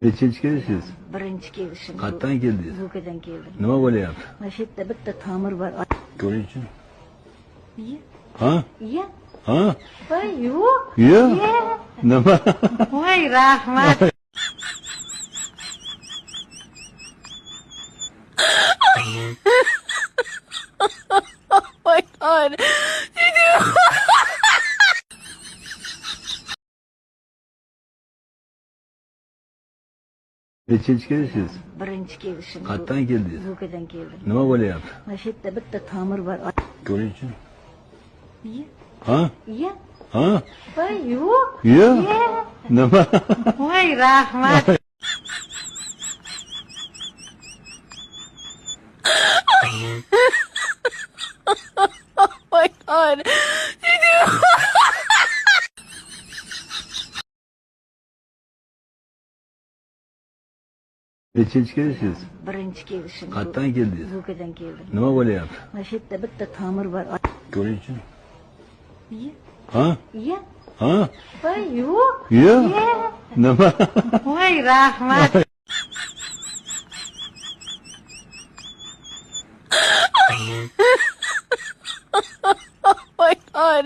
Nechinchi kelishsiz? Birinchi kelishim. Qayerdan keldingiz? Vukadan keldim. Nima bo'lyapti? Mana shu yerda bitta tomir bor. Ko'ringchi. Iya. Ha? Iya. Ha? Voy, yo'q. Yo'q. Nima? Voy, rahmat. Oh my god. Nechinchi kelishsiz? Birinchi kelishim. Qayerdan keldingiz? Vukadan keldim. Nima bo'lyapti? Mana shu yerda bitta tomir bor. Ko'ringchi. Iya. Ha? Iya. Ha? Voy, yo'q. Yo'q. Nima? Voy, rahmat. Oh my god. Nechinchi kelishsiz? Birinchi kelishim. Qayerdan keldingiz? Vukadan keldim. Nima bo'lyapti? Mana shu yerda bitta tomir bor. Ko'ringchi. Iya. Ha? Iya. Ha? Voy, yo'q. Yo'q. Nima? Voy, rahmat. Oh my god.